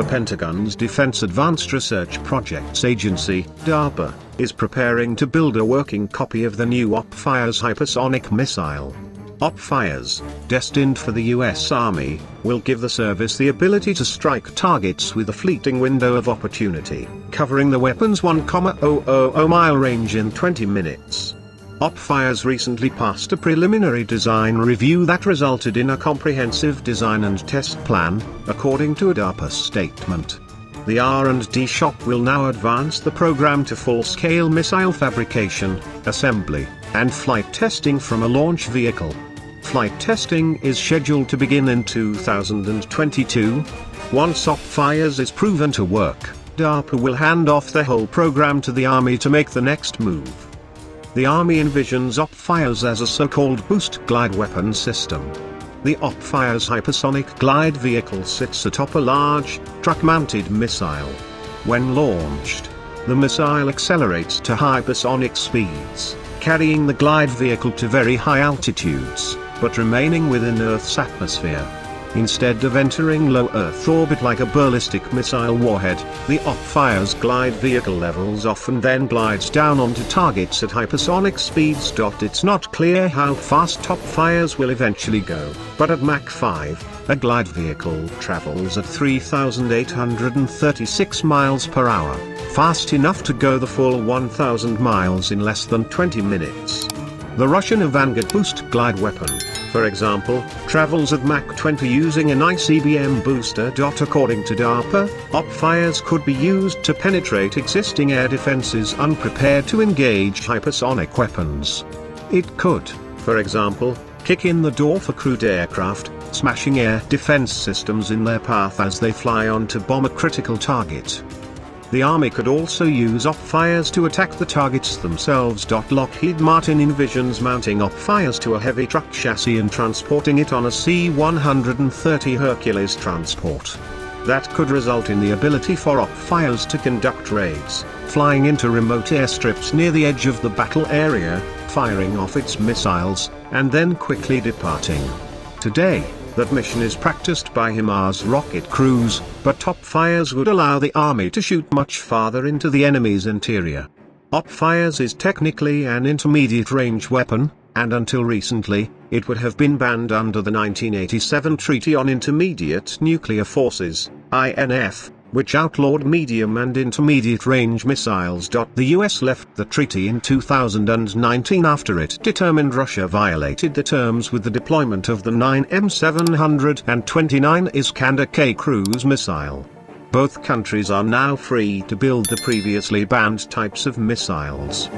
Pentagon's Defense Advanced Research Projects Agency, DARPA, is preparing to build a working copy of the new Opfires hypersonic missile. Opfires, destined for the US Army, will give the service the ability to strike targets with a fleeting window of opportunity, covering the weapon's 1,000-mile range in 20 minutes. Opfires recently passed a preliminary design review that resulted in a comprehensive design and test plan, according to a DARPA statement. The R&D shop will now advance the program to full-scale missile fabrication, assembly, and flight testing from a launch vehicle. Flight testing is scheduled to begin in 2022. Once Opfires is proven to work, DARPA will hand off the whole program to the Army to make the next move. The Army envisions Opfires as a so-called boost glide weapon system. The Opfires hypersonic glide vehicle sits atop a large, truck-mounted missile. When launched, the missile accelerates to hypersonic speeds, carrying the glide vehicle to very high altitudes, but remaining within Earth's atmosphere. Instead of entering low Earth orbit like a ballistic missile warhead, the Opfires glide vehicle levels off and then glides down onto targets at hypersonic speeds. It's not clear how fast Opfires will eventually go, but at Mach 5, a glide vehicle travels at 3,836 miles per hour, fast enough to go the full 1,000 miles in less than 20 minutes. The Russian Avangard boost glide weapon, for example, travels at Mach 20 using an ICBM booster. According to DARPA, Opfires could be used to penetrate existing air defenses unprepared to engage hypersonic weapons. It could, for example, kick in the door for crewed aircraft, smashing air defense systems in their path as they fly on to bomb a critical target. The Army could also use Opfires to attack the targets themselves. Lockheed Martin envisions mounting Opfires to a heavy truck chassis and transporting it on a C-130 Hercules transport. That could result in the ability for Opfires to conduct raids, flying into remote airstrips near the edge of the battle area, firing off its missiles, and then quickly departing. Today, that mission is practiced by HIMARS rocket crews, but Opfires would allow the Army to shoot much farther into the enemy's interior. Opfires is technically an intermediate-range weapon, and until recently, it would have been banned under the 1987 Treaty on Intermediate Nuclear Forces, INF, which outlawed medium and intermediate-range missiles. The US left the treaty in 2019 after it determined Russia violated the terms with the deployment of the 9M729 Iskander-K cruise missile. Both countries are now free to build the previously banned types of missiles.